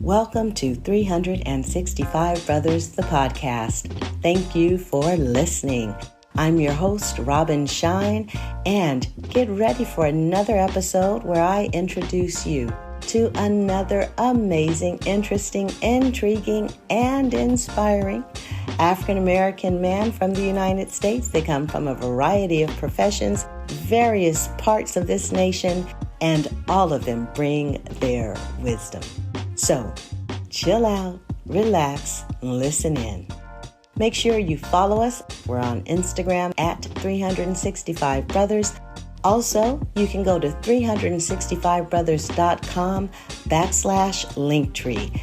Welcome to 365 Brothers, the podcast. Thank you for listening. I'm your host, Robin Shine, and get ready for another episode where I introduce you to another amazing, interesting, intriguing, and inspiring African-American man from the United States. They come from a variety of professions, various parts of this nation, and all of them bring their wisdom. So, chill out, relax, and listen in. Make sure you follow us. We're on Instagram at 365brothers. Also, you can go to 365brothers.com/Linktree,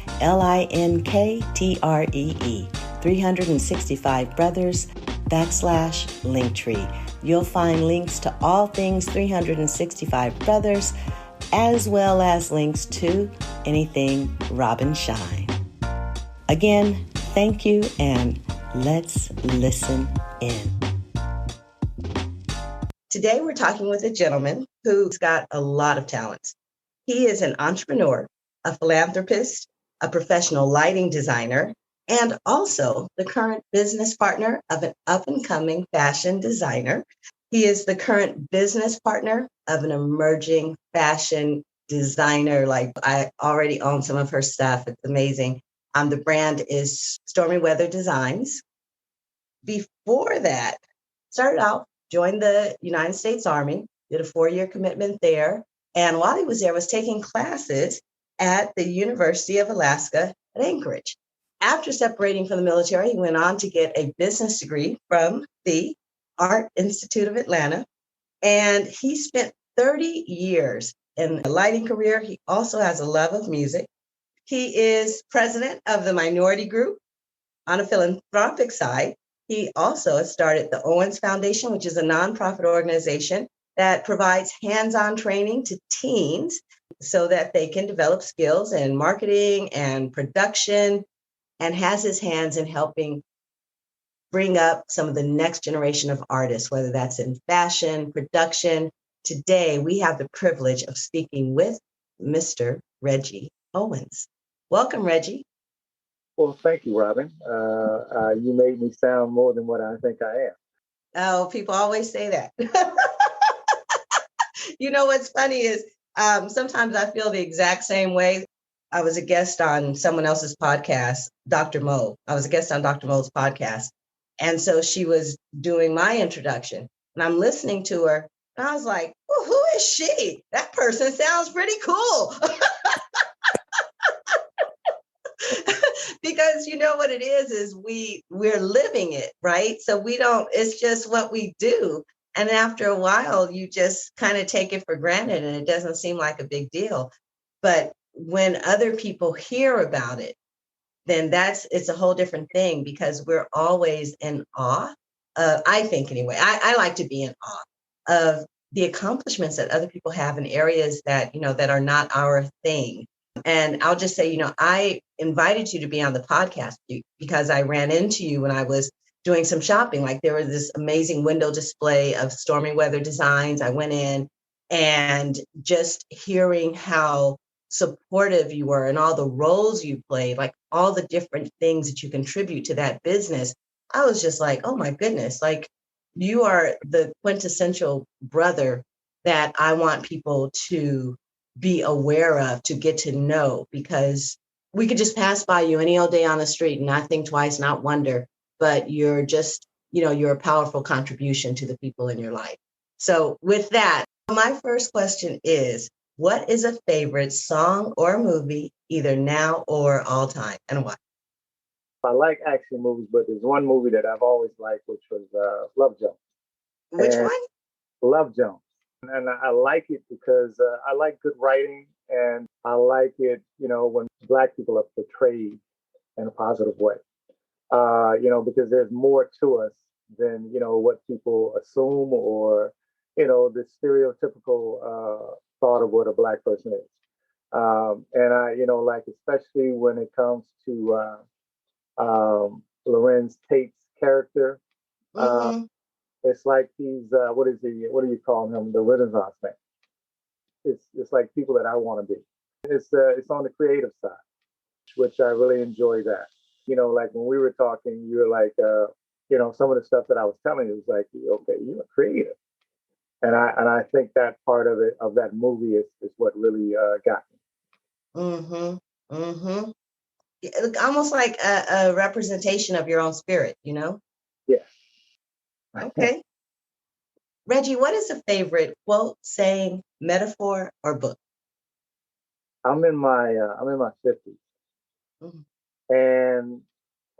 LINKTREE, 365brothers.com/Linktree. You'll find links to all things 365 Brothers, as well as links to anything Robin Shine. Again, thank you, and let's listen in. Today, we're talking with a gentleman who's got a lot of talents. He is an entrepreneur, a philanthropist, a professional lighting designer, and also the current business partner of an up-and-coming fashion designer. He is the current business partner of an emerging fashion designer. Like, I already own some of her stuff. It's amazing. The brand is StormyWeather Designs. Before that, started out, joined the United States Army, did a 4-year commitment there. And while he was there, was taking classes at the University of Alaska at Anchorage. After separating from the military, he went on to get a business degree from the Art Institute of Atlanta. And he spent 30 years in a lighting career. He also has a love of music. He is president of the minority group on a philanthropic side. He also has started the Owens Foundation, which is a nonprofit organization that provides hands-on training to teens so that they can develop skills in marketing and production, and has his hands in helping bring up some of the next generation of artists, whether that's in fashion, production. Today, we have the privilege of speaking with Mr. Reggie Owens. Welcome, Reggie. Well, thank you, Robin. You made me sound more than what I think I am. Oh, people always say that. You know, what's funny is sometimes I feel the exact same way. I was a guest on someone else's podcast, Dr. Mo. I was a guest on Dr. Mo's podcast. And so she was doing my introduction, and I'm listening to her, and I was like, well, who is she? That person sounds pretty cool. Because you know what it is we're living it, right? So it's just what we do. And after a while, you just kind of take it for granted, and it doesn't seem like a big deal. But when other people hear about it, then it's a whole different thing, because we're always in awe. I think anyway, I like to be in awe of the accomplishments that other people have in areas that, that are not our thing. And I'll just say, I invited you to be on the podcast because I ran into you when I was doing some shopping. Like, there was this amazing window display of StormyWeather Designs. I went in, and just hearing how supportive you were and all the roles you played, like all the different things that you contribute to that business, I was just like, oh my goodness, like, you are the quintessential brother that I want people to be aware of, to get to know, because we could just pass by you any old day on the street and not think twice, not wonder, but you're just, you're a powerful contribution to the people in your life. So with that, my first question is, what is a favorite song or movie, either now or all time, and why? I like action movies, but there's one movie that I've always liked, which was Love Jones. Which one? Love Jones. And I like it because I like good writing, and I like it, when Black people are portrayed in a positive way, because there's more to us than, what people assume, or, the stereotypical thought of what a Black person is. And I, like, especially when it comes to Lorenz Tate's character, it's like he's, what do you call him? The Renaissance man. It's like people that I want to be. It's on the creative side. which I really enjoy that. Like when we were talking, you were like, some of the stuff that I was telling you was like, okay, you're a creative. And I think that part of it, of that movie is what really got me. Mm-hmm. Mm-hmm. Almost like a representation of your own spirit, you know? Yeah. Okay. Reggie, what is a favorite quote, saying, metaphor, or book? I'm in my 50s. Mhm. And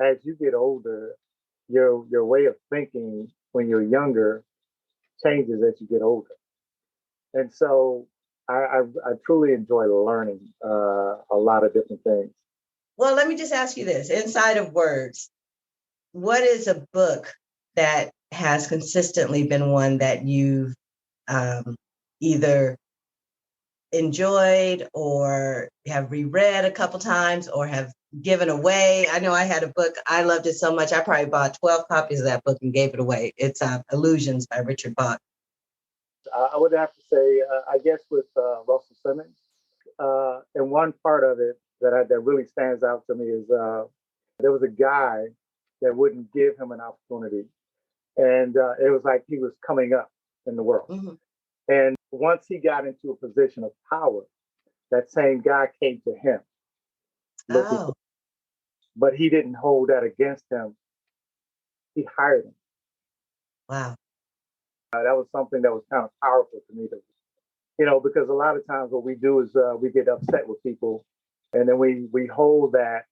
as you get older, your way of thinking when you're younger changes as you get older. And so I truly enjoy learning a lot of different things. Well, let me just ask you this. Inside of words, what is a book that has consistently been one that you've either enjoyed or have reread a couple times or have given away? I know I had a book, I loved it so much, I probably bought 12 copies of that book and gave it away. It's Illusions by Richard Bach. I would have to say, I guess with Russell Simmons, and one part of it that really stands out to me is there was a guy that wouldn't give him an opportunity, and it was like he was coming up in the world. Mm-hmm. And once he got into a position of power, that same guy came to him looking Oh, for, but he didn't hold that against him. He hired him. wow. That was something that was kind of powerful to me, because a lot of times what we do is we get upset with people, and then we hold that,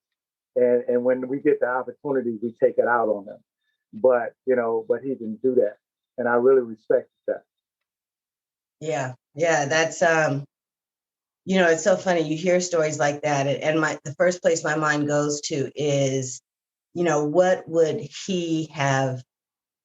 and when we get the opportunity, we take it out on them. But he didn't do that, and I really respect that. Yeah, yeah, that's it's so funny. You hear stories like that, and the first place my mind goes to is, what would he have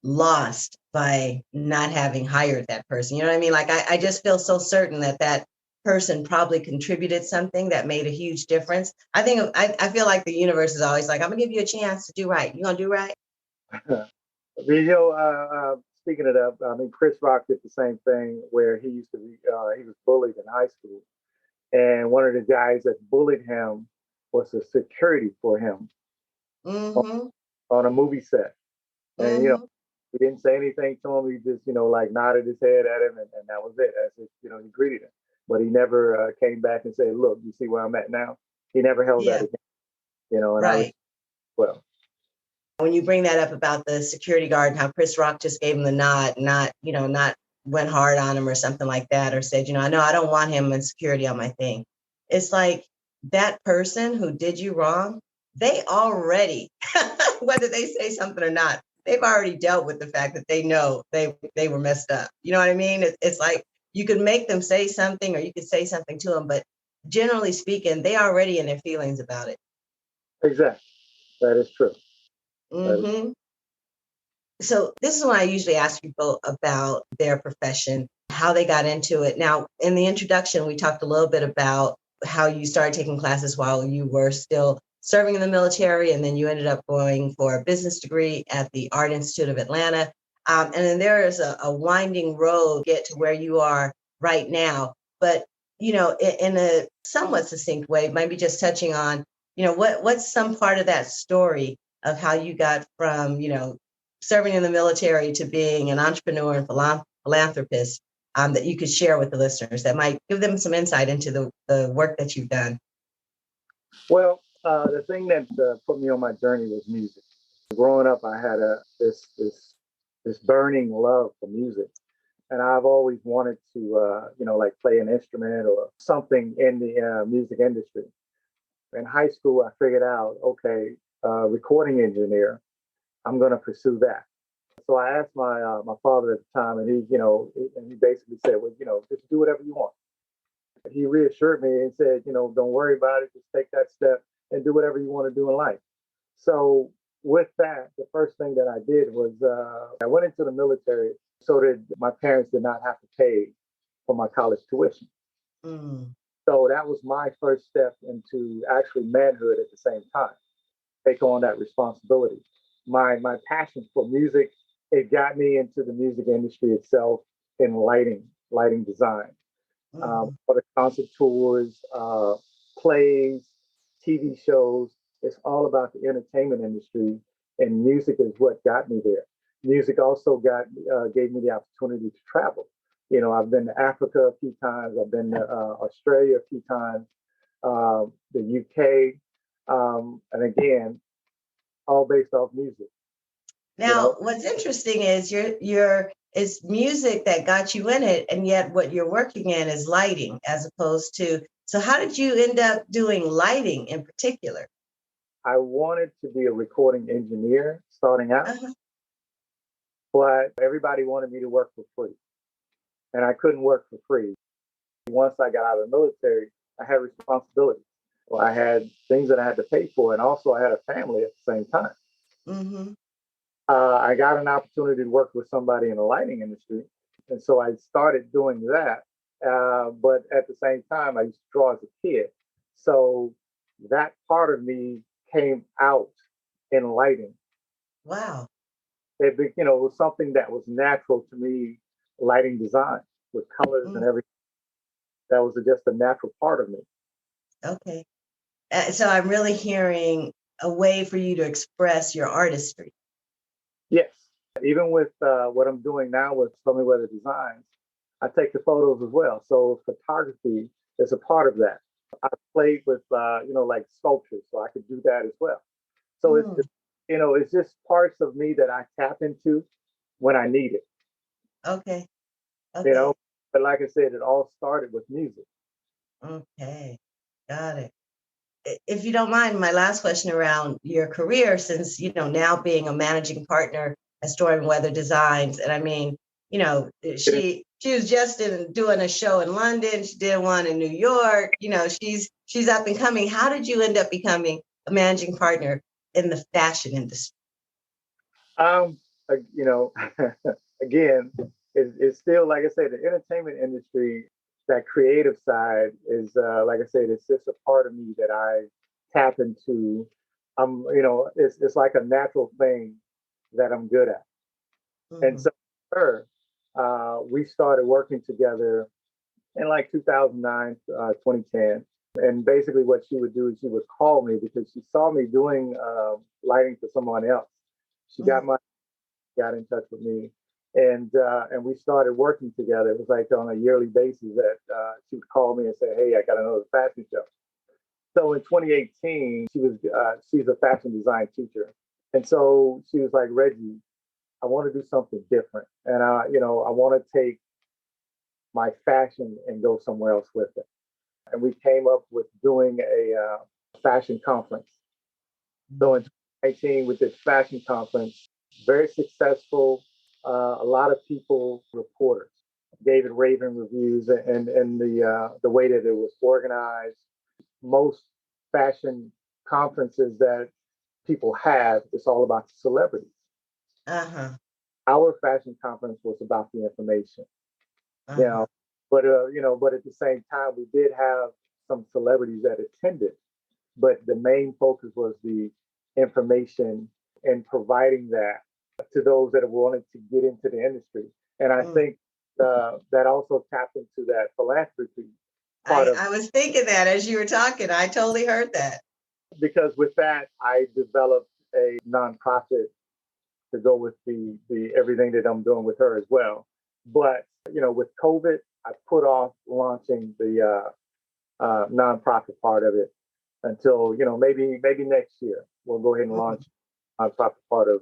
lost by not having hired that person? You know what I mean? Like I just feel so certain that that person probably contributed something that made a huge difference. I feel like the universe is always like, I'm gonna give you a chance to do right. You gonna do right? Speaking of that, I mean, Chris Rock did the same thing where he used to be, he was bullied in high school. And one of the guys that bullied him was a security for him Mm-hmm. on a movie set. And, Mm-hmm. he didn't say anything to him. He just, like nodded his head at him, and that was it. That's it. He greeted him. But he never came back and said, look, you see where I'm at now? He never held that Yeah, against, and I was, right. well, When you bring that up about the security guard and how Chris Rock just gave him the nod, not went hard on him or something like that, or said, no, I don't want him in security on my thing. It's like that person who did you wrong, they already, whether they say something or not, they've already dealt with the fact that they know they were messed up. You know what I mean? It's like you could make them say something or you could say something to them, but generally speaking, they already in their feelings about it. exactly. That is true. That is, Mm-hmm. So this is when I usually ask people about their profession, how they got into it. Now, in the introduction, we talked a little bit about how you started taking classes while you were still serving in the military, and then you ended up going for a business degree at the Art Institute of Atlanta. And then there is a winding road to get to where you are right now. But, in a somewhat succinct way, maybe just touching on, what's some part of that story of how you got from, serving in the military to being an entrepreneur and philanthropist, that you could share with the listeners that might give them some insight into the work that you've done? well, the thing that put me on my journey was music. Growing up, I had this burning love for music, and I've always wanted to, like play an instrument or something in the music industry. In high school, I figured out, okay, recording engineer. I'm going to pursue that. So I asked my father at the time, and he basically said, well, just do whatever you want. He reassured me and said, don't worry about it. Just take that step and do whatever you want to do in life. So with that, the first thing that I did was I went into the military so that my parents did not have to pay for my college tuition. Mm. So that was my first step into actually manhood at the same time, take on that responsibility. My passion for music, it got me into the music industry itself in lighting design. Mm. For the concert tours, plays, TV shows. It's all about the entertainment industry, and music is what got me there. Music also gave me the opportunity to travel. I've been to Africa a few times. I've been to Australia a few times, the UK, and again, all based off music. Now, what's interesting is it's music that got you in it, and yet what you're working in is lighting as opposed to. So how did you end up doing lighting in particular? I wanted to be a recording engineer starting out, but everybody wanted me to work for free, and I couldn't work for free. Once I got out of the military, I had responsibilities. Well, I had things that I had to pay for, and also I had a family at the same time. Mm-hmm. I got an opportunity to work with somebody in the lighting industry. And so I started doing that. But at the same time, I used to draw as a kid. So that part of me came out in lighting. Wow. It was something that was natural to me, lighting design with colors and everything. That was just a natural part of me. Okay. So I'm really hearing a way for you to express your artistry. Yes. Even with what I'm doing now with StormyWeather Designs, I take the photos as well. So photography is a part of that. I played with, like sculptures, so I could do that as well. So it's just parts of me that I tap into when I need it. Okay. But like I said, it all started with music. Okay. Got it. If you don't mind, my last question around your career, since, now being a managing partner at StormyWeather Designs, and I mean, she was just doing a show in London. She did one in New York. She's up and coming. How did you end up becoming a managing partner in the fashion industry? Again, it's still, like I said, the entertainment industry, that creative side is, like I said, it's just a part of me that I tap into. It's like a natural thing that I'm good at. Mm-hmm. And so we started working together in like 2009, 2010. And basically what she would do is she would call me because she saw me doing lighting for someone else. She got in touch with me, and we started working together. It was like on a yearly basis that she would call me and say, "Hey, I got another fashion show." So in 2018, she's a fashion design teacher, and so she was like, "Reggie, I want to do something different, and I want to take my fashion and go somewhere else with it." And we came up with doing a fashion conference. So in 2018, with this fashion conference, very successful. A lot of people, reporters, gave it raving reviews, and the way that it was organized. Most fashion conferences that people have, it's all about the celebrities. Our fashion conference was about the information. But at the same time, we did have some celebrities that attended, but the main focus was the information and providing that to those that wanted to get into the industry. And I think that also tapped into that philanthropy part I was thinking that as you were talking, I totally heard that. Because with that, I developed a nonprofit to go with the everything that I'm doing with her as well. But, with COVID, I put off launching the nonprofit part of it until, maybe next year. We'll go ahead and launch the nonprofit part of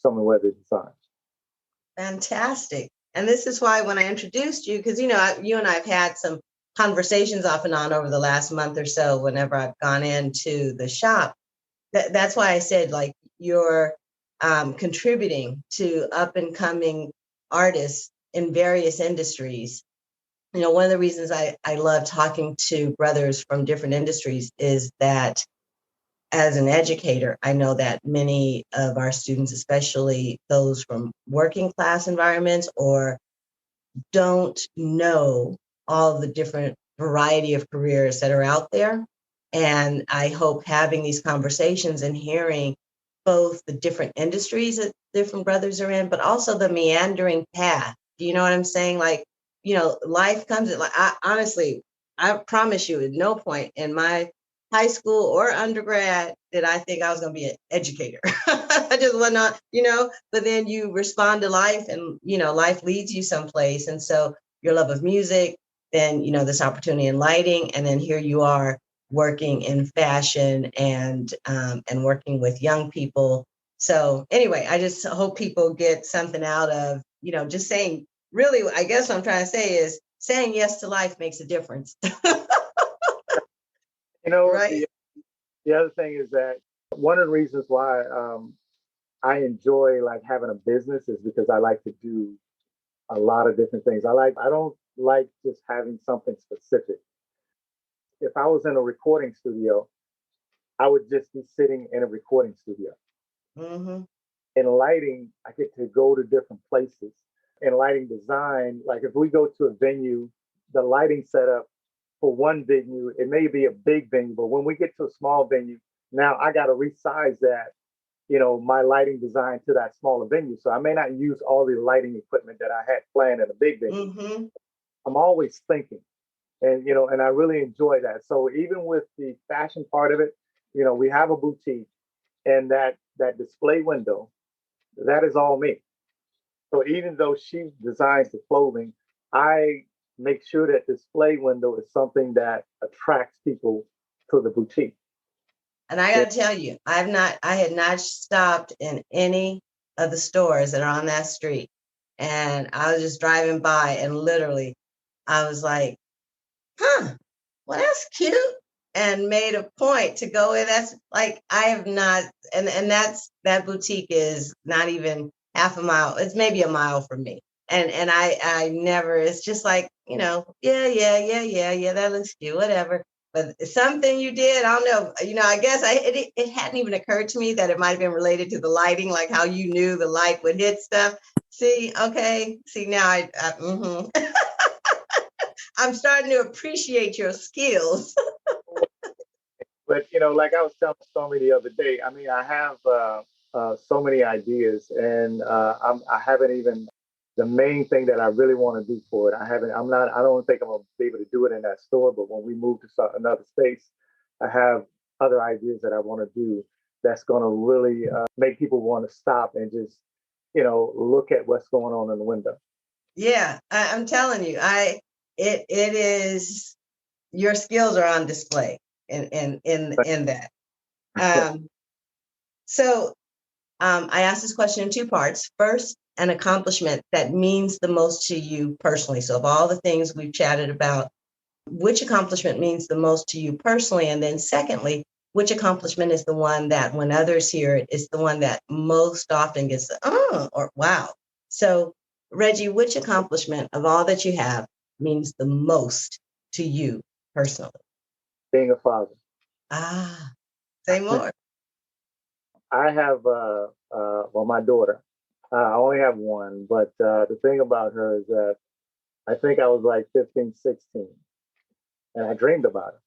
StormyWeather Designs. Fantastic. And this is why when I introduced you, because, you and I have had some conversations off and on over the last month or so, whenever I've gone into the shop, that's why I said, like, you're contributing to up and coming artists in various industries. One of the reasons I love talking to brothers from different industries is that as an educator, I know that many of our students, especially those from working class environments, or don't know all the different variety of careers that are out there. And I hope having these conversations and hearing both the different industries that different brothers are in, but also the meandering path. Do you know what I'm saying? Like, life comes in, like, honestly, I promise you, at no point in my high school or undergrad did I think I was going to be an educator. I just was not, but then you respond to life and, life leads you someplace. And so your love of music, then, this opportunity in lighting, and then here you are working in fashion and working with young people. So anyway, I just hope people get something out of, just saying, really, I guess what I'm trying to say is saying yes to life makes a difference. Right? The other thing is that one of the reasons why I enjoy like having a business is because I like to do a lot of different things. I don't like just having something specific. If I was in a recording studio, I would just be sitting in a recording studio. Mm-hmm. In lighting, I get to go to different places. In lighting design, like if we go to a venue, the lighting setup for one venue, it may be a big venue, but when we get to a small venue, now I got to resize that, my lighting design to that smaller venue. So I may not use all the lighting equipment that I had planned in a big venue. Mm-hmm. I'm always thinking, and I really enjoy that. So even with the fashion part of it, we have a boutique, and that display window, that is all me. So even though she designs the clothing, I make sure that display window is something that attracts people to the boutique. And I got to tell you, I had not stopped in any of the stores that are on that street. And I was just driving by and literally I was like, well, that's cute. And made a point to go in. That's like, I have not, and that boutique is not even half a mile. It's maybe a mile from me. And I never, it's just like, yeah, that looks cute, whatever. But something you did, I don't know, I guess it hadn't even occurred to me that it might have been related to the lighting, like how you knew the light would hit stuff. See, okay, see now I'm starting to appreciate your skills. But like I was telling Stormy the other day, I mean, I have so many ideas, and I haven't even the main thing that I really want to do for it. I haven't. I'm not. I don't think I'm gonna be able to do it in that store. But when we move to another space, I have other ideas that I want to do. That's gonna really make people want to stop and just look at what's going on in the window. Yeah, I'm telling you, it is, your skills are on display in that. So I asked this question in two parts. First, an accomplishment that means the most to you personally. So of all the things we've chatted about, which accomplishment means the most to you personally? And then secondly, which accomplishment is the one that when others hear it, is the one that most often gets the, oh, or wow. So Reggie, which accomplishment of all that you have means the most to you personally? Being a father. Ah, say more. I have well, my daughter. I only have one, but the thing about her is that I think I was like 15, 16, and I dreamed about her.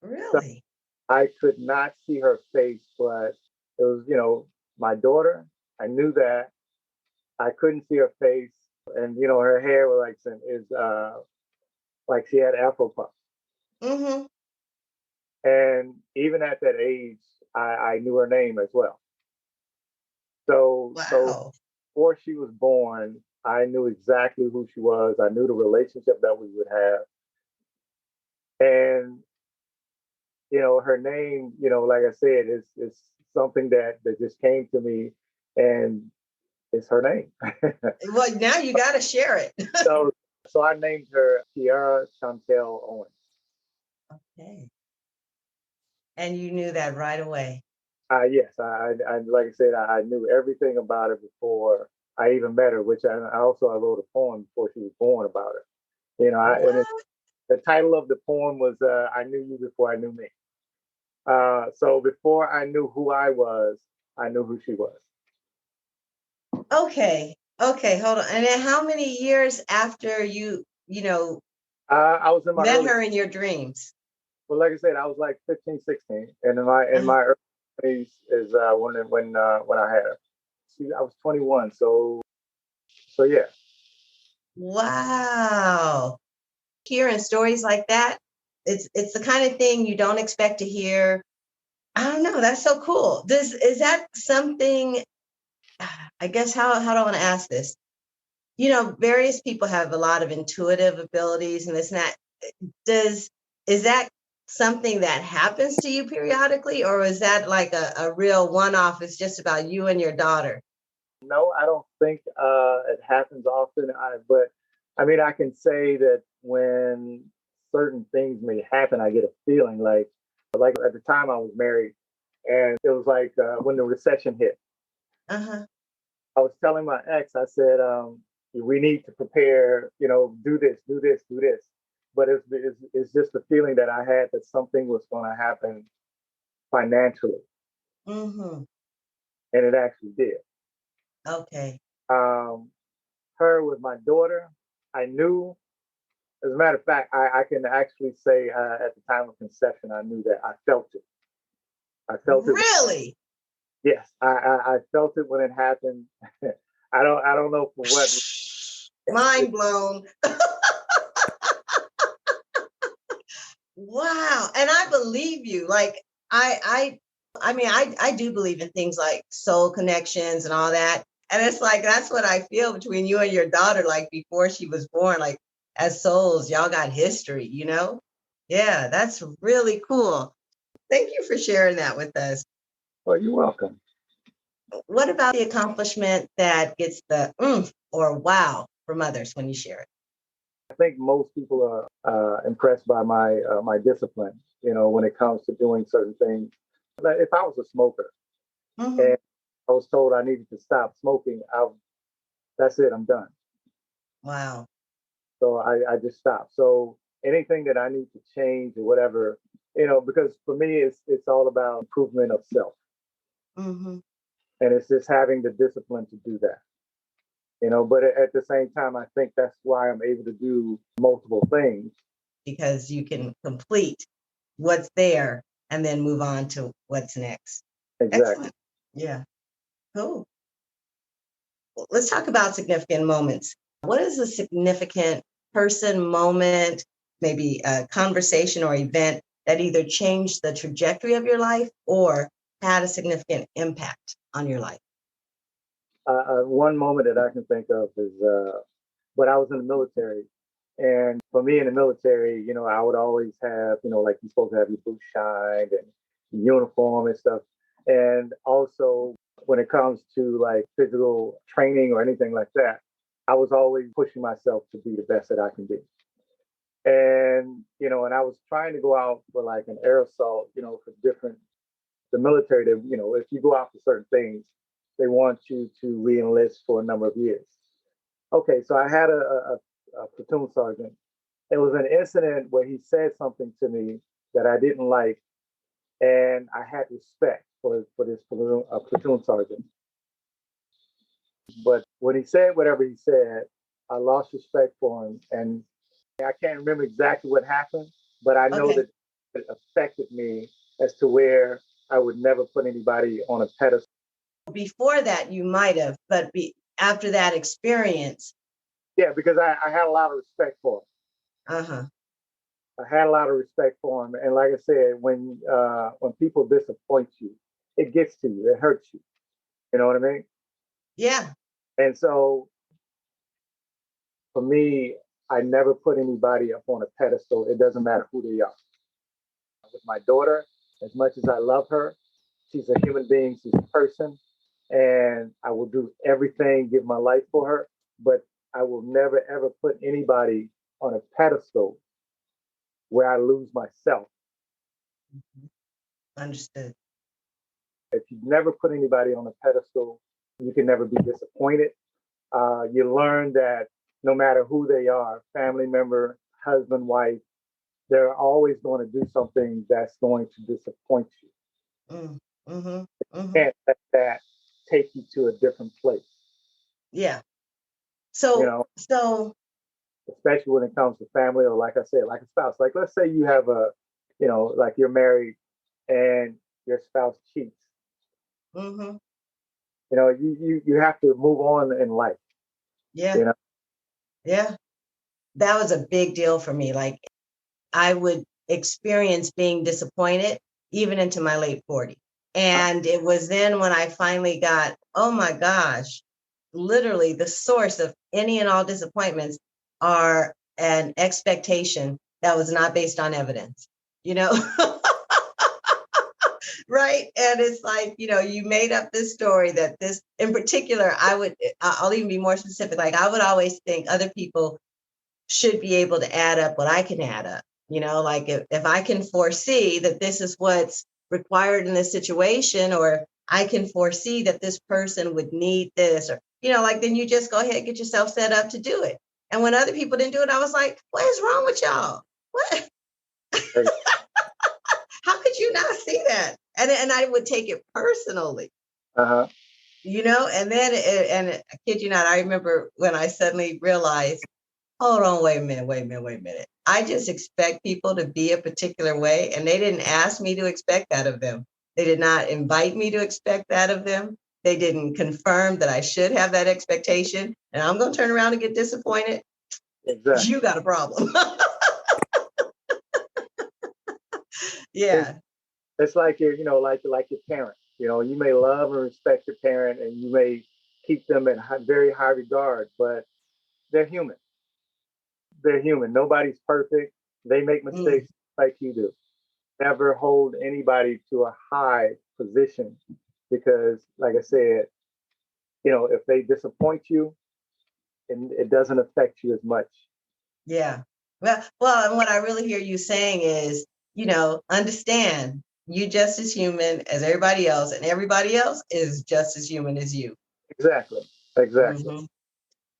So Really? I could not see her face, but it was, my daughter. I knew that. I couldn't see her face, and her hair was like she had Afro puffs. Mm-hmm. And even at that age, I knew her name as well. So Wow. before she was born, I knew exactly who she was. I knew the relationship that we would have. And, her name, like I said, is something that just came to me, and it's her name. Well, now you got to share it. so so I named her Kiara Chantel Owens. Okay. And you knew that right away. Yes, I like I said, I knew everything about her before I even met her, which I wrote a poem before she was born about her. And What? the title of the poem was "I Knew You Before I Knew Me." So before I knew who I was, I knew who she was. Okay. Okay. Hold on. And then how many years after I was in my met early, her in your dreams? well, like I said, I was like 15, 16, and in my early 20s is when I had her. I was 21, so yeah. Wow. Hearing stories like that, It's the kind of thing you don't expect to hear. I don't know. That's so cool. Is that something? I guess how do I want to ask this? Various people have a lot of intuitive abilities and this and that. Is that something that happens to you periodically, or is that like a real one-off? It's just about you and your daughter. No, I don't think it happens often. But I mean, I can say that when certain things may happen, I get a feeling like at the time I was married, and it was like when the recession hit. Uh-huh. I was telling my ex, I said, we need to prepare, do this, do this, do this. But it's just the feeling that I had that something was going to happen financially, Mm-hmm. and it actually did. Okay. Um, her with my daughter, I knew. As a matter of fact, I can actually say at the time of conception, I knew that I felt it. I felt it. Really? Yes, I felt it when it happened. I don't know for what. Mind blown. Wow. And I believe you. Like I do believe in things like soul connections and all that. And it's like that's what I feel between you and your daughter, like before she was born, like as souls, y'all got history. Yeah, that's really cool. Thank you for sharing that with us. Well, you're welcome. What about the accomplishment that gets the oomph or wow from others when you share it? I think most people are impressed by my discipline. When it comes to doing certain things. Like if I was a smoker Mhm. and I was told I needed to stop smoking, that's it. I'm done. Wow. So I just stopped. So anything that I need to change or whatever, because for me it's all about improvement of self, Hmm. and it's just having the discipline to do that. But at the same time, I think that's why I'm able to do multiple things. Because you can complete what's there and then move on to what's next. Exactly. Excellent. Yeah. Cool. Well, let's talk about significant moments. What is a significant person, moment, maybe a conversation or event that either changed the trajectory of your life or had a significant impact on your life? One moment that I can think of is when I was in the military. And for me in the military, I would always have, like you're supposed to have your boots shined and uniform and stuff. And also when it comes to like physical training or anything like that, I was always pushing myself to be the best that I can be. And I was trying to go out for like an air assault, for different, the military, if you go out for certain things, they want you to re-enlist for a number of years. Okay, so I had a platoon sergeant. It was an incident where he said something to me that I didn't like, and I had respect for this platoon sergeant. But when he said whatever he said, I lost respect for him, and I can't remember exactly what happened, but I know Okay. that it affected me as to where I would never put anybody on a pedestal. Before that, you might have, but after that experience, Yeah, because I had a lot of respect for him. uh-huh. I had a lot of respect for him, and like I said, when people disappoint you, it gets to you, it hurts you. You know what I mean? Yeah. And so for me, I never put anybody up on a pedestal. It doesn't matter who they are. With my daughter, as much as I love her, she's a human being, she's a person, and I will do everything, give my life for her, but I will never ever put anybody on a pedestal where I lose myself. Mhm. Understood. If you never put anybody on a pedestal, you can never be disappointed. You learn that no matter who they are, family member, husband, wife, they're always going to do something that's going to disappoint you. Mm. Mm-hmm. You Mm-hmm. can't let that take you to a different place, Yeah. you So, know, so, especially when it comes to family or, like I said, like a spouse. Like, let's say you have like you're married and your spouse cheats. mm-hmm. You have to move on in life, Yeah. you know. Yeah. That was a big deal for me. Like I would experience being disappointed, even into my late 40s. And it was then when I finally got, oh my gosh, literally the source of any and all disappointments are an expectation that was not based on evidence, you know? Right. And it's like, you made up this story that this in particular, I'll even be more specific. Like I would always think other people should be able to add up what I can add up. Like if I can foresee that this is what's required in this situation, or I can foresee that this person would need this, or, like then you just go ahead and get yourself set up to do it. And when other people didn't do it, I was like, what is wrong with y'all? What? How could you not see that? And I would take it personally. Uh-huh. And then, and I kid you not, I remember when I suddenly realized, hold on, wait a minute. I just expect people to be a particular way, and they didn't ask me to expect that of them. They did not invite me to expect that of them. They didn't confirm that I should have that expectation, and I'm going to turn around and get disappointed. Exactly. You got a problem. Yeah. It's like like your parent. You may love and respect your parent, and you may keep them in very high regard, but they're human. They're human. Nobody's perfect. They make mistakes like you do. Never hold anybody to a high position because, like I said, if they disappoint you, it doesn't affect you as much. Yeah. Well, and what I really hear you saying is, understand you just as human as everybody else, and everybody else is just as human as you. Exactly. Mm-hmm.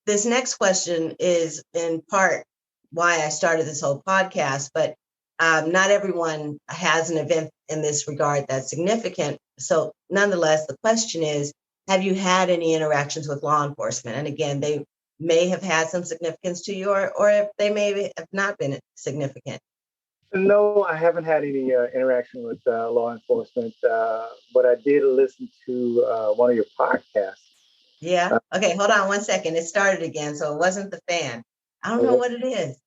This next question is in part why I started this whole podcast, but not everyone has an event in this regard that's significant. So nonetheless, the question is, have you had any interactions with law enforcement? And again, they may have had some significance to you, or if they may have not been significant. No, I haven't had any interaction with law enforcement, but I did listen to one of your podcasts. Yeah. Okay. Hold on 1 second. It started again. So it wasn't the fan. I don't know what it is.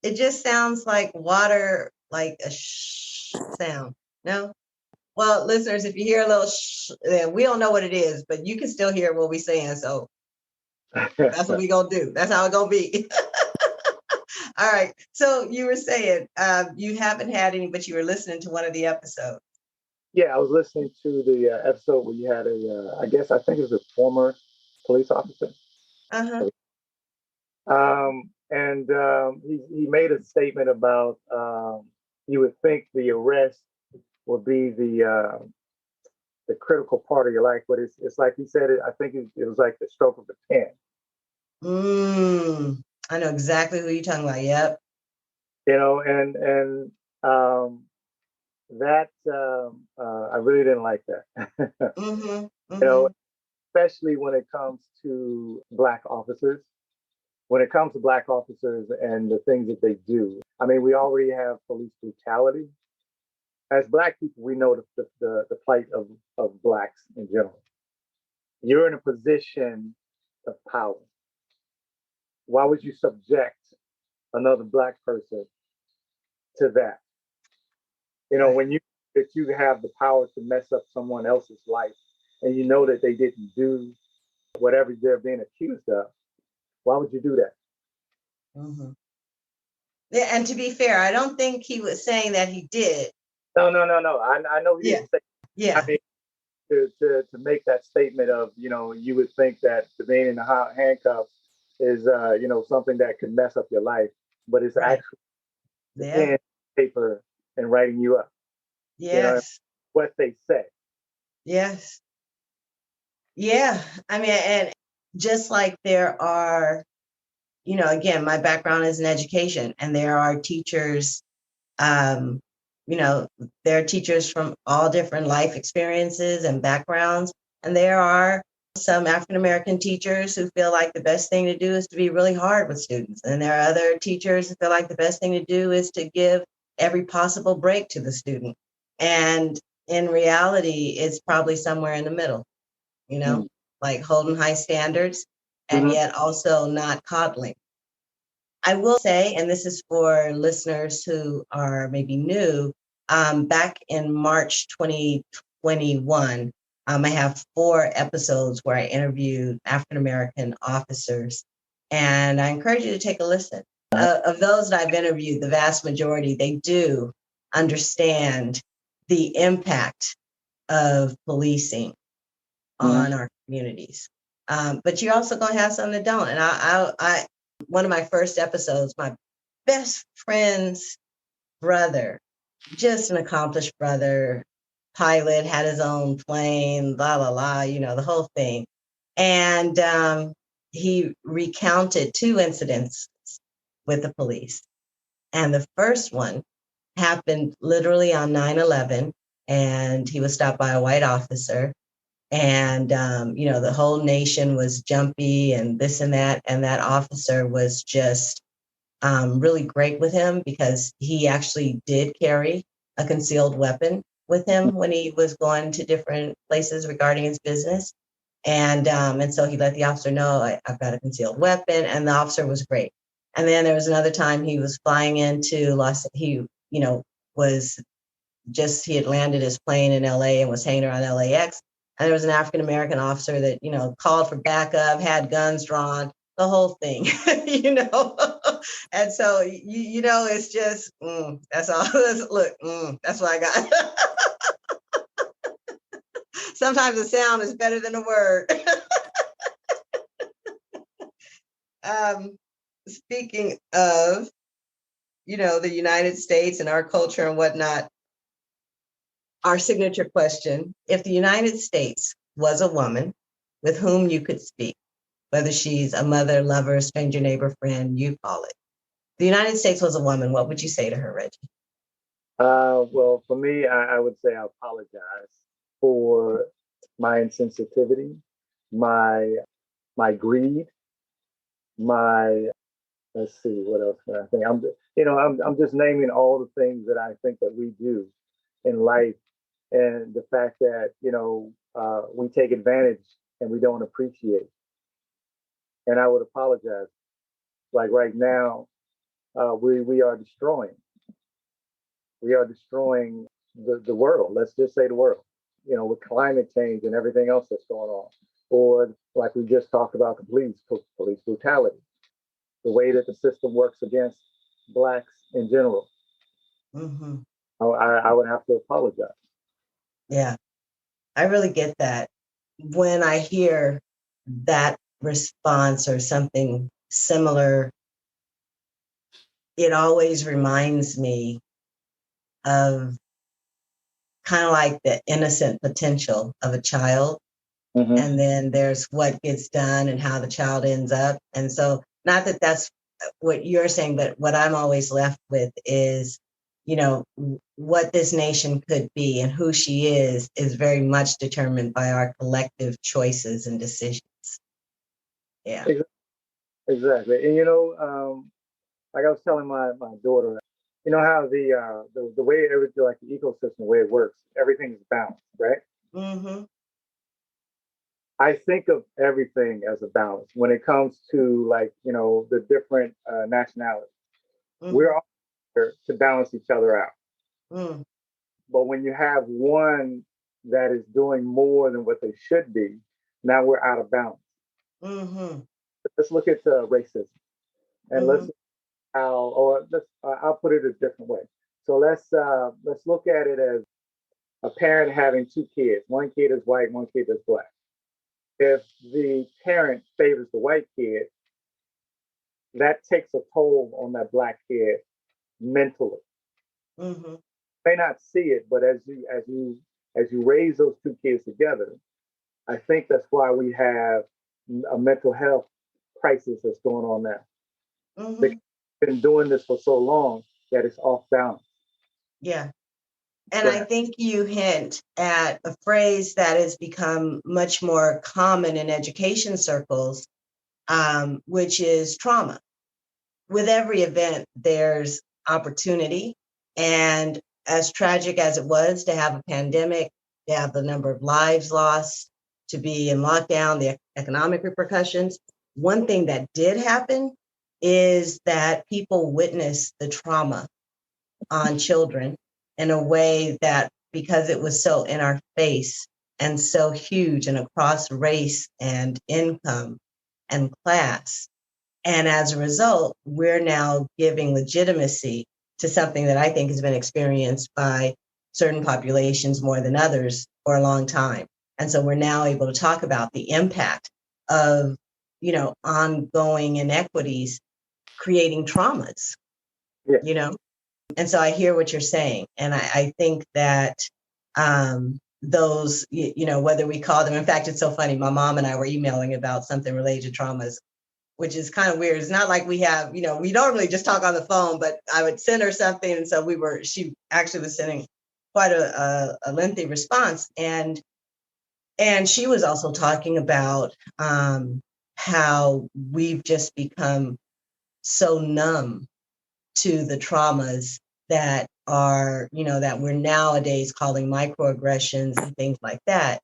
It just sounds like water, like a shh sound. No? Well, listeners, if you hear a little shh, we don't know what it is, but you can still hear what we're saying. So that's what we're going to do. That's how it's going to be. All right. So you were saying you haven't had any, but you were listening to one of the episodes. Yeah, I was listening to the episode where you had I think it was a former police officer. Uh-huh. And he made a statement about you would think the arrest would be the critical part of your life, but it's like he said it. I think it was like the stroke of the pen. I know exactly who you're talking about. Yep. And that I really didn't like that. Especially when it comes to Black officers. When it comes to Black officers and the things that they do, I mean, we already have police brutality. As Black people, we know the plight of Blacks in general. You're in a position of power. Why would you subject another Black person to that? When you have the power to mess up someone else's life, and you know that they didn't do whatever they're being accused of, why would you do that? Mm-hmm. Yeah, and to be fair, I don't think he was saying that he did. No. I know he didn't say. Yeah. I mean, to make that statement of you would think that the being in the handcuffs is something that could mess up your life, but it's actually pen, paper, and writing you up. Yes. What they say. Yes. Yeah. I mean, and just like there are, again, my background is in education, and there are teachers, there are teachers from all different life experiences and backgrounds. And there are some African-American teachers who feel like the best thing to do is to be really hard with students. And there are other teachers who feel like the best thing to do is to give every possible break to the student. And in reality, it's probably somewhere in the middle, like holding high standards and yet also not coddling. I will say, and this is for listeners who are maybe new, back in March 2021, I have 4 episodes where I interviewed African-American officers, and I encourage you to take a listen. Of those that I've interviewed, the vast majority, they do understand the impact of policing on our communities. But you're also going to have some that don't. And I one of my first episodes, my best friend's brother, just an accomplished brother, pilot, had his own plane, la, la, la, the whole thing. And he recounted 2 incidents with the police. And the first one happened literally on 9/11, and he was stopped by a white officer. And, the whole nation was jumpy and this and that officer was just really great with him because he actually did carry a concealed weapon with him when he was going to different places regarding his business. And so he let the officer know, I've got a concealed weapon, and the officer was great. And then there was another time he was flying into he had landed his plane in LA and was hanging around LAX. And there was an African-American officer that, called for backup, had guns drawn, the whole thing, And so, it's just, that's all. Look, that's what I got. Sometimes the sound is better than the word. Speaking of, the United States and our culture and whatnot, our signature question: if the United States was a woman with whom you could speak, whether she's a mother, lover, stranger, neighbor, friend, you call it. The United States was a woman, what would you say to her, Reggie? Well, for me, I would say I apologize for my insensitivity, my greed, my let's see, what else can I think? I'm just naming all the things that I think that we do in life, and the fact that we take advantage and we don't appreciate. And I would apologize. Like right now, we are destroying. We are destroying the world. Let's just say the world. With climate change and everything else that's going on, or like we just talked about, the police brutality, the way that the system works against Blacks in general. Mm-hmm. I would have to apologize. Yeah, I really get that. When I hear that response or something similar, it always reminds me of kind of like the innocent potential of a child. Mm-hmm. And then there's what gets done and how the child ends up. And so, not that that's what you're saying, but what I'm always left with is, what this nation could be and who she is very much determined by our collective choices and decisions. Yeah. Exactly. And, like I was telling my daughter, how the way everything, like the ecosystem, the way it works, everything is balanced, right? Mm-hmm. I think of everything as a balance when it comes to the different nationalities. Mm-hmm. We're all here to balance each other out. Mm. But when you have one that is doing more than what they should be, now we're out of balance. Mm-hmm. Let's look at racism, and mm-hmm. I'll put it a different way. So let's look at it as a parent having 2 kids. One kid is white, one kid is Black. If the parent favors the white kid, that takes a toll on that Black kid mentally. Mm-hmm. You may not see it, but as you raise those 2 kids together, I think that's why we have a mental health crisis that's going on now. Mm-hmm. They've been doing this for so long that it's off balance. Yeah. And I think you hint at a phrase that has become much more common in education circles, which is trauma. With every event, there's opportunity. And as tragic as it was to have a pandemic, to have the number of lives lost, to be in lockdown, the economic repercussions, one thing that did happen is that people witness the trauma on children in a way that, because it was so in our face and so huge and across race and income and class. And as a result, we're now giving legitimacy to something that I think has been experienced by certain populations more than others for a long time. And so we're now able to talk about the impact of, ongoing inequities creating traumas, Yeah. And so I hear what you're saying. And I think that those, whether we call them, in fact, it's so funny. My mom and I were emailing about something related to traumas, which is kind of weird. It's not like we have, we normally just talk on the phone, but I would send her something. And so she actually was sending quite a lengthy response. And she was also talking about how we've just become so numb to the traumas that are, that we're nowadays calling microaggressions and things like that.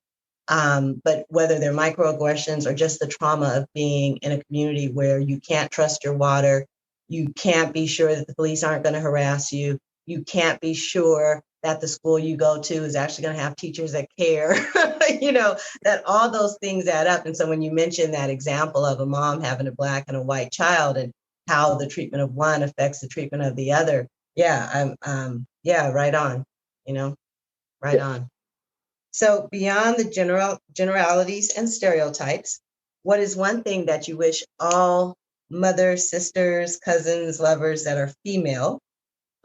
But whether they're microaggressions or just the trauma of being in a community where you can't trust your water, you can't be sure that the police aren't going to harass you, you can't be sure that the school you go to is actually going to have teachers that care, that all those things add up. And so when you mentioned that example of a mom having a Black and a white child and how the treatment of one affects the treatment of the other, right on, right on. So beyond the generalities and stereotypes, what is one thing that you wish all mothers, sisters, cousins, lovers that are female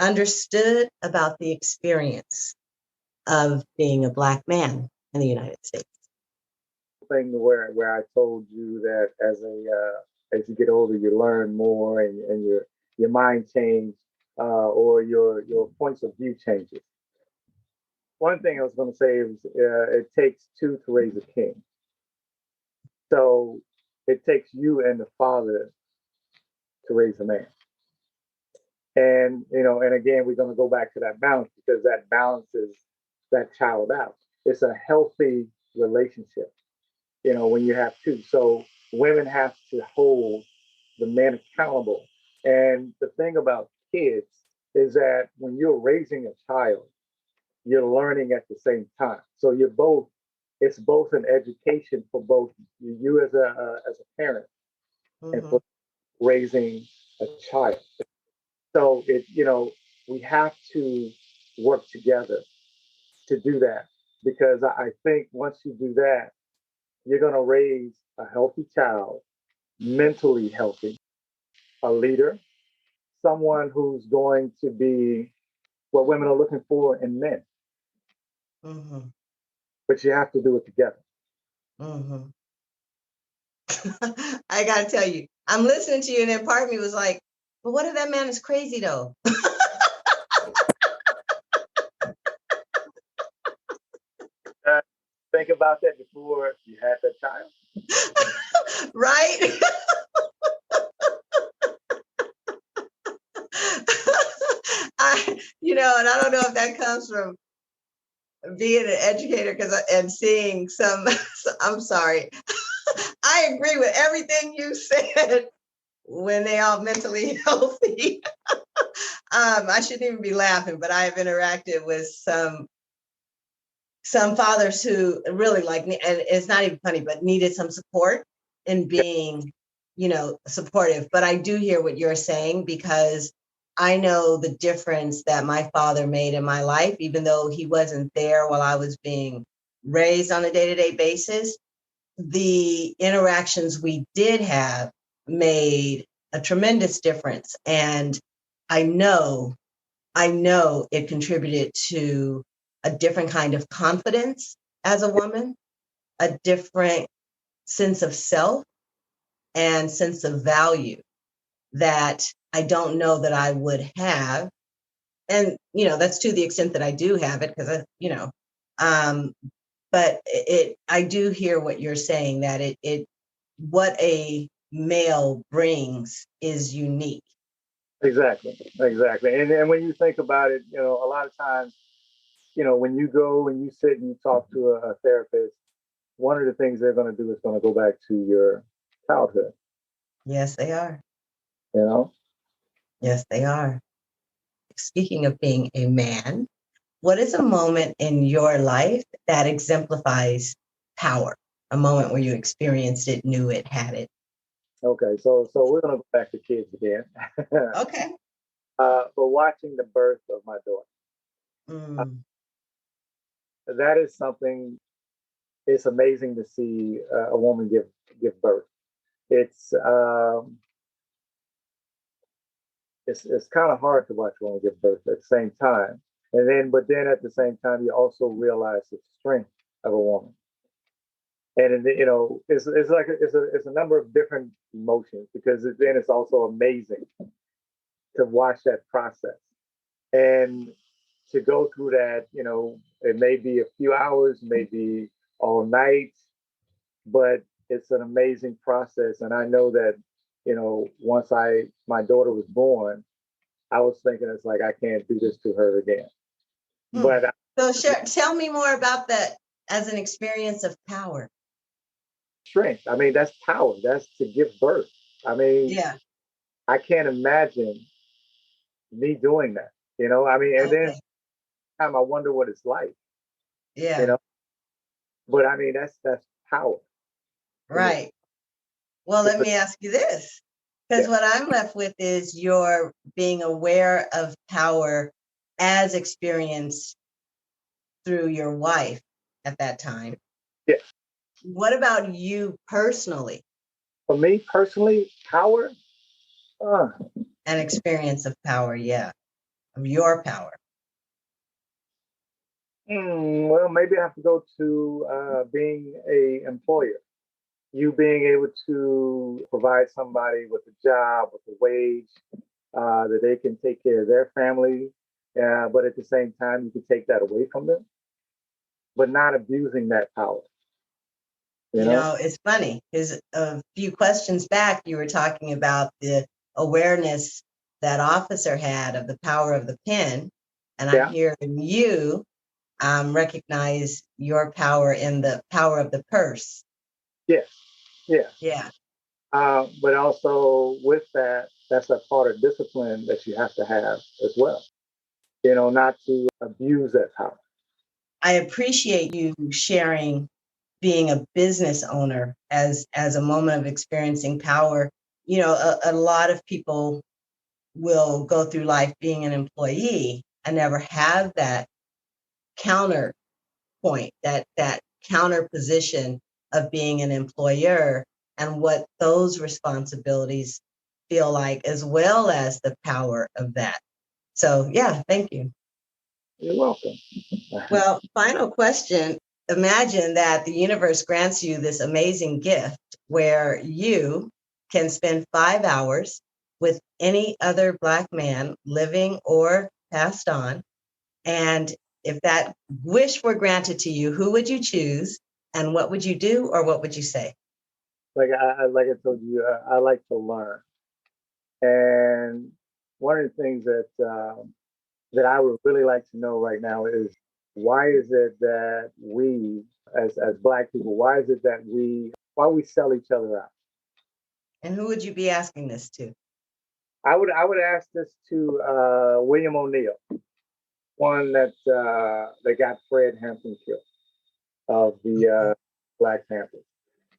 understood about the experience of being a Black man in the United States? Thing where I told you that as you get older, you learn more and your mind change or your points of view changes. One thing I was going to say is it takes two to raise a king. So it takes you and the father to raise a man. And, and again, we're going to go back to that balance because that balances that child out. It's a healthy relationship, when you have two. So women have to hold the man accountable. And the thing about kids is that when you're raising a child, you're learning at the same time. So it's both an education for both you as a parent and for raising a child. So we have to work together to do that because I think once you do that, you're going to raise a healthy child, mentally healthy, a leader, someone who's going to be what women are looking for in men. Mm-hmm. But you have to do it together. Mm-hmm. I got to tell you, I'm listening to you, and then part of me was like, but what if that man is crazy, though? Think about that before you had that child. Right? And I don't know if that comes from being an educator and seeing I'm sorry. I agree with everything you said when they are mentally healthy. I shouldn't even be laughing, but I have interacted with some fathers who really and it's not even funny, but needed some support in being, supportive. But I do hear what you're saying because I know the difference that my father made in my life, even though he wasn't there while I was being raised on a day-to-day basis. The interactions we did have made a tremendous difference. And I know it contributed to a different kind of confidence as a woman, a different sense of self and sense of value that I don't know that I would have. And, that's to the extent that I do have it because, but I do hear what you're saying, that what a male brings is unique. Exactly. And when you think about it, a lot of times, when you go and you sit and you talk to a therapist, one of the things they're going to do is going to go back to your childhood. Yes, they are. you know? Yes, they are. Speaking of being a man, what is a moment in your life that exemplifies power? A moment where you experienced it, knew it, had it. Okay, so we're gonna go back to kids again. Okay. But watching the birth of my daughter, uh, Mm, that is something. It's amazing to see a woman give birth. It's um, it's kind of hard to watch a woman give birth at the same time, and then at the same time you also realize the strength of a woman, and it's like it's a number of different emotions because then it's also amazing to watch that process and to go through that. It may be a few hours, maybe all night, but it's an amazing process. And I know that, once my daughter was born, I was thinking it's like I can't do this to her again. hmm. But So, tell me more about that as an experience of power. strength, I mean, that's power. That's to give birth. I mean, Yeah. I can't imagine me doing that. I mean, and then Okay. time I wonder what it's like. You Yeah. know, but I mean, that's power to me. Right. Well, let me ask you this, because Yeah, what I'm left with is your being aware of power as experienced through your wife at that time. yeah. What about you personally? For me personally, power. Uh, An experience of power, yeah, of your power. well, maybe I have to go to being a employer. You being able to provide somebody with a job, with a wage, that they can take care of their family, but at the same time, you can take that away from them, but not abusing that power. You You know? know, it's funny because a few questions back, you were talking about the awareness that officer had of the power of the pen. And I'm Yeah. hearing you recognize your power in the power of the purse. Yes. Yes. Yeah. But also with that, that's a part of discipline that you have to have as well. Not to abuse that power. I appreciate you sharing being a business owner as a moment of experiencing power. You know, a lot of people will go through life being an employee and never have that counterpoint, that counter position of being an employer and what those responsibilities feel like, as well as the power of that. So yeah, thank you. You're welcome. Well, final question. Imagine that the universe grants you this amazing gift where you can spend 5 hours with any other Black man, living or passed on. And if that wish were granted to you, who would you choose? And what would you do or what would you say? Like I told you, I like to learn, and one of the things that I would really like to know right now is why is it that we, as Black people, why we sell each other out? And who would you be asking this to? I would ask this to William O'Neill, one that got Fred Hampton killed of the Black Panthers.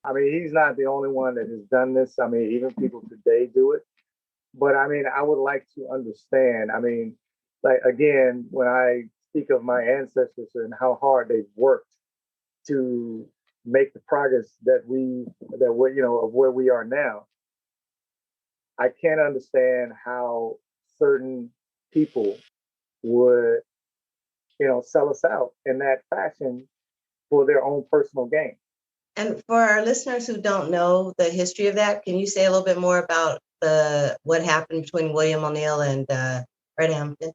I mean, he's not the only one that has done this. I mean, even people today do it. But I mean, I would like to understand. I mean, like again, when I speak of my ancestors and how hard they've worked to make the progress that we're of where we are now, I can't understand how certain people would sell us out in that fashion for their own personal gain. And for our listeners who don't know the history of that, can you say a little bit more about the what happened between William O'Neill and Fred Hampton?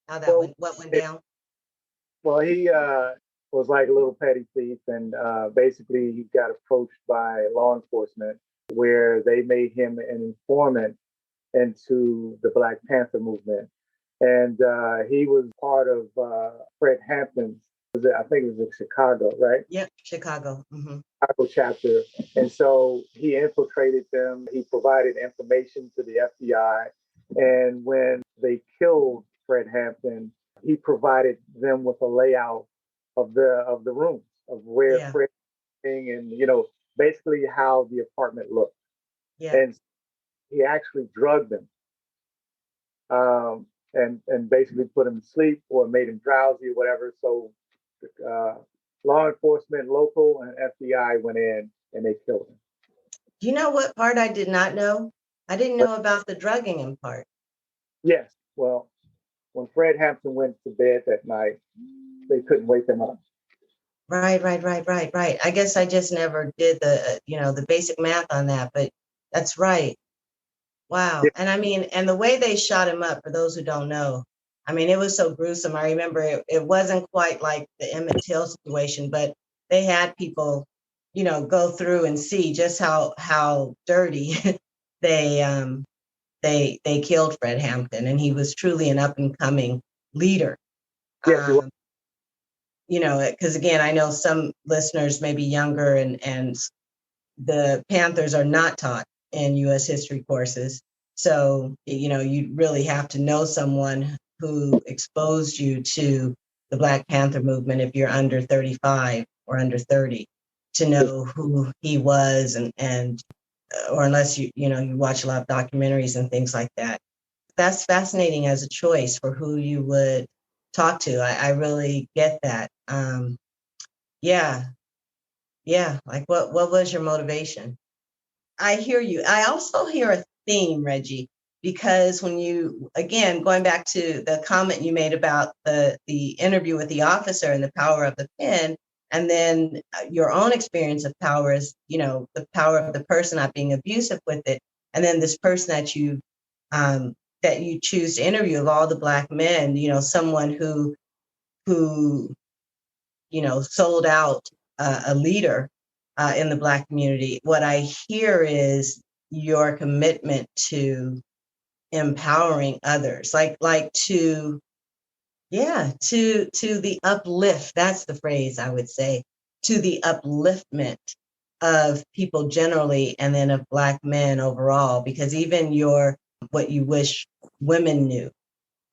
How that Well, went, what went it, down? well, he was like a little petty thief, and basically he got approached by law enforcement where they made him an informant into the Black Panther movement, and he was part of Fred Hampton's I think it was in Chicago, right? Yep, Chicago. Chicago chapter. And so he infiltrated them. He provided information to the FBI. And when they killed Fred Hampton, he provided them with a layout of the rooms of where Yeah, Fred and basically how the apartment looked. yeah. And he actually drugged them, and basically put him to sleep or made him drowsy or whatever. So uh, law enforcement, local, and FBI went in and they killed him. You know what part I did not know? I didn't know about the drugging in part. Yes, well, when Fred Hampton went to bed that night, they couldn't wake him up. Right. I guess I just never did the basic math on that, but that's right. Wow. Yeah, And I mean, and the way they shot him up, for those who don't know, I mean, it was so gruesome. I remember it wasn't quite like the Emmett Till situation, but they had people, go through and see just how dirty they they killed Fred Hampton, and he was truly an up and coming leader. yes, he was. Um, because again, I know some listeners may be younger, and the Panthers are not taught in U.S. history courses. So, you really have to know someone who exposed you to the Black Panther movement if you're under 35 or under 30 to know who he was, and or unless you watch a lot of documentaries and things like that. That's fascinating as a choice for who you would talk to. I really get that. Yeah, yeah. Like what was your motivation? I hear you. I also hear a theme, Reggie, because when you, again, going back to the comment you made about the interview with the officer and the power of the pen, and then your own experience of power is, the power of the person not being abusive with it, and then this person that you choose to interview of all the Black men, someone who sold out a leader in the Black community. What I hear is your commitment to empowering others, like to the uplift. That's the phrase I would say, to the upliftment of people generally, and then of Black men overall, because even what you wish women knew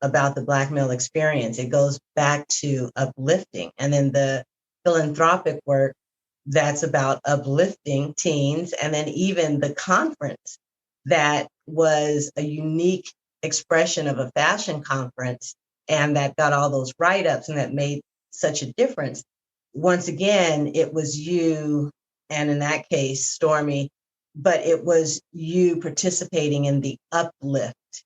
about the Black male experience, it goes back to uplifting. And then the philanthropic work that's about uplifting teens, and then even the conference that was a unique expression of a fashion conference and that got all those write-ups and that made such a difference. Once again, it was you, and in that case, Stormy, but it was you participating in the uplift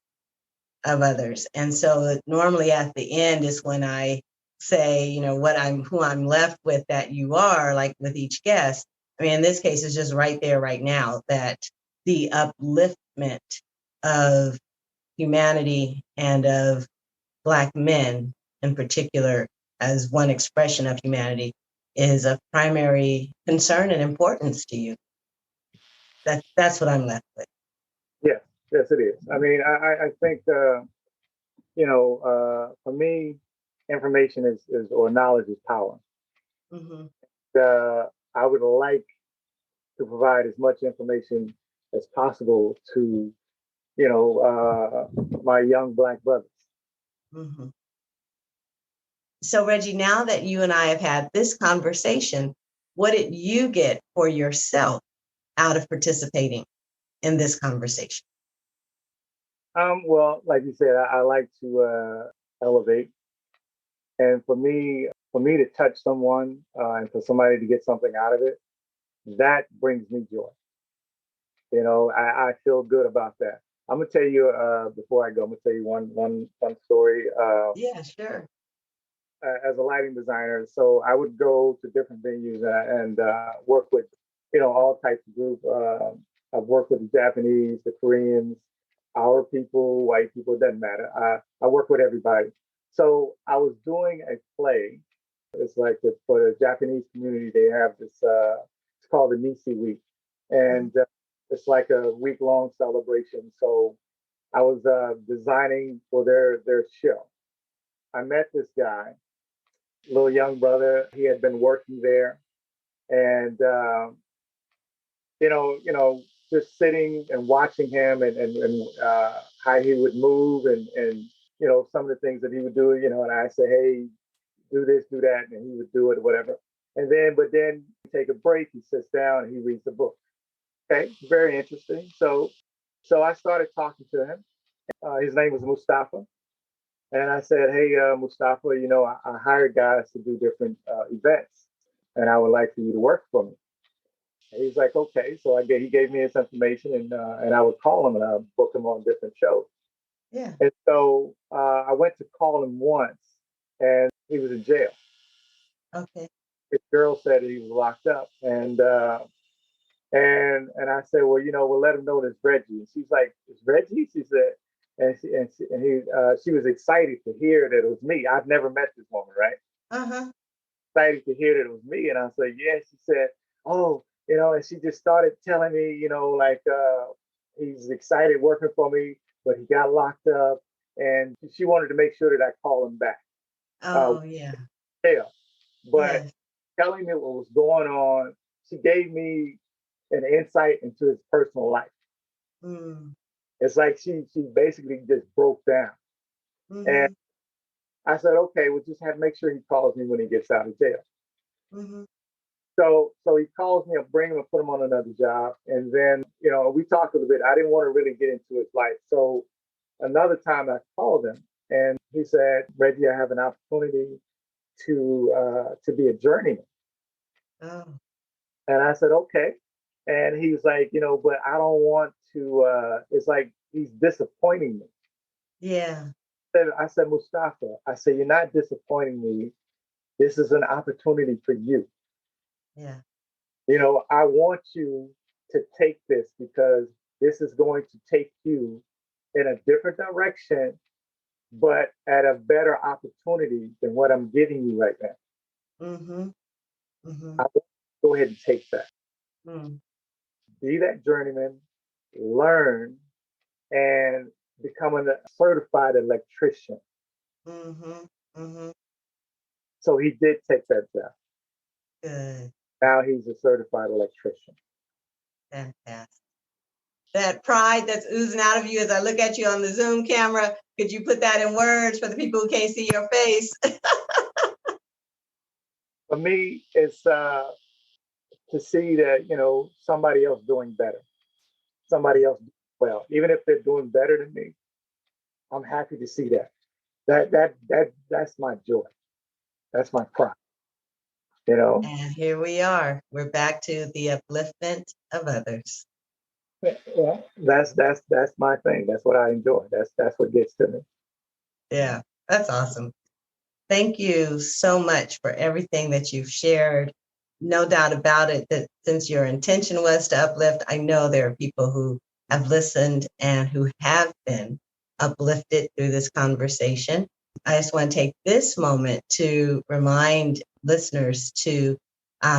of others. And so normally at the end is when I say, who I'm left with, that you are, like with each guest. I mean, in this case, it's just right there, right now, that the upliftment of humanity and of Black men in particular, as one expression of humanity, is of primary concern and importance to you. That's what I'm left with. Yes, yes, it is. I mean, I think for me, information is or knowledge is power. Mm-hmm. I would like to provide as much information as possible to my young Black brothers. Mm-hmm. So, Reggie, now that you and I have had this conversation, what did you get for yourself out of participating in this conversation? Well, like you said, I like to elevate, and for me to touch someone and for somebody to get something out of it, that brings me joy. I feel good about that. I'm gonna tell you before I go. I'm gonna tell you one story. Yeah, sure. As a lighting designer, so I would go to different venues and work with all types of groups. I've worked with the Japanese, the Koreans, our people, white people. It doesn't matter. I work with everybody. So I was doing a play. It's like for the Japanese community, they have this. It's called the Nisi Week, and it's like a week-long celebration. So I was designing for their show. I met this guy. little young brother. He had been working there, and just sitting and watching him and how he would move and some of the things that he would do, and I say, hey, do this, do that, and he would do it or whatever. But then take a break, he sits down and he reads the book. Okay, very interesting. So I started talking to him. His name was Mustafa. And I said, hey, Mustafa, I hired guys to do different events, and I would like for you to work for me. And he's like, okay. So he gave me his information, and I would call him and I would book him on different shows. Yeah. And so I went to call him once, and he was in jail. Okay. His girl said he was locked up, and I said, well, we'll let him know it's Reggie. And she's like, it's Reggie? She said, she was excited to hear that it was me. I've never met this woman, right? Uh-huh. Excited to hear that it was me. And I said, yeah. She said, oh, and she just started telling me, he's excited working for me, but he got locked up. And she wanted to make sure that I call him back. Oh, yeah. Yeah. But Yes. telling me what was going on, she gave me an insight into his personal life. Mm. It's like she basically just broke down. Mm-hmm. And I said, okay, we'll just have to make sure he calls me when he gets out of jail. Mm-hmm. So he calls me, I bring him and put him on another job. And then, we talked a little bit. I didn't want to really get into his life. So another time I called him and he said, Reggie, I have an opportunity to be a journeyman. Oh. And I said, okay. And he was like, but I don't want to, it's like he's disappointing me. Yeah. I said, Mustafa, I said, you're not disappointing me. This is an opportunity for you. Yeah. I want you to take this because this is going to take you in a different direction, but at a better opportunity than what I'm giving you right now. Mm-hmm. Mm-hmm. I want you to go ahead and take that. Mm. Be that journeyman, learn, and become a certified electrician. Mm-hmm. Mm-hmm. So he did take that job. Good. Now he's a certified electrician. Fantastic. That pride that's oozing out of you as I look at you on the Zoom camera, could you put that in words for the people who can't see your face? For me, it's to see that, somebody else doing better, somebody else doing well. Even if they're doing better than me, I'm happy to see that. That's my joy. That's my pride. And here we are. We're back to the upliftment of others. Well, that's my thing. That's what I enjoy. That's what gets to me. Yeah, that's awesome. Thank you so much for everything that you've shared. No doubt about it that since your intention was to uplift, I know there are people who have listened and who have been uplifted through this conversation. I just want to take this moment to remind listeners to,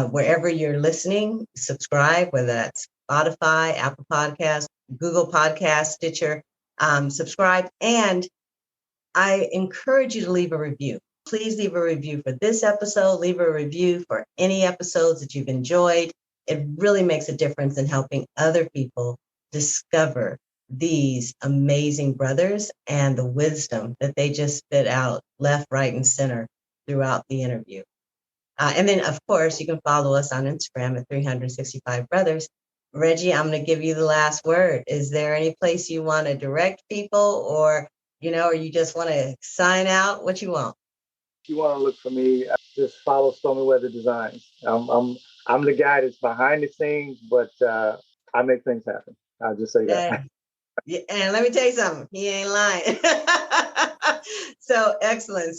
wherever you're listening, subscribe, whether that's Spotify, Apple Podcasts, Google Podcasts, Stitcher, subscribe. And I encourage you to leave a review. Please leave a review for this episode. Leave a review for any episodes that you've enjoyed. It really makes a difference in helping other people discover these amazing brothers and the wisdom that they just spit out left, right, and center throughout the interview. And then, of course, you can follow us on Instagram at 365 Brothers. Reggie, I'm going to give you the last word. Is there any place you want to direct people or you just want to sign out? What you want? If you want to look for me, just follow StormyWeather Designs. I'm the guy that's behind the scenes, but I make things happen. I'll just say that. Yeah, and let me tell you something. He ain't lying. So excellent.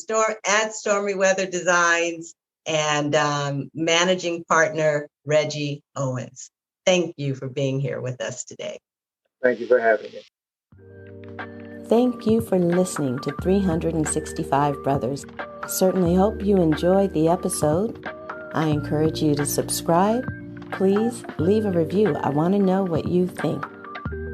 At StormyWeather Designs and managing partner Reggie Owens. Thank you for being here with us today. Thank you for having me. Thank you for listening to 365 Brothers. I certainly hope you enjoyed the episode. I encourage you to subscribe. Please leave a review. I want to know what you think.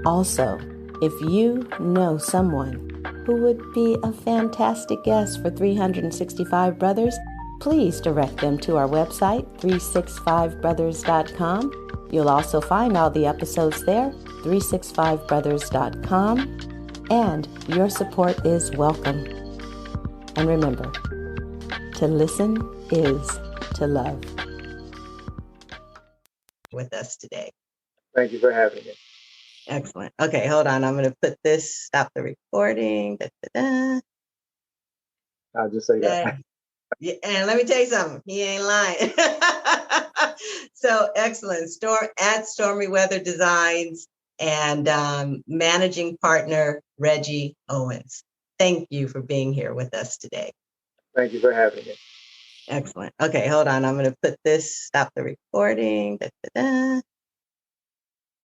Also, if you know someone who would be a fantastic guest for 365 Brothers, please direct them to our website, 365brothers.com. You'll also find all the episodes there, 365brothers.com, and your support is welcome. And remember, to listen is to love. With us today. Thank you for having me. Excellent. Okay, hold on. I'm going to put this, stop the recording. Da-da-da. I'll just say that. Yeah, and let me tell you something. He ain't lying. So excellent. StormyWeather Designs and managing partner Reggie Owens. Thank you for being here with us today. Thank you for having me. Excellent. Okay, hold on. I'm going to put this, stop the recording. Da-da-da.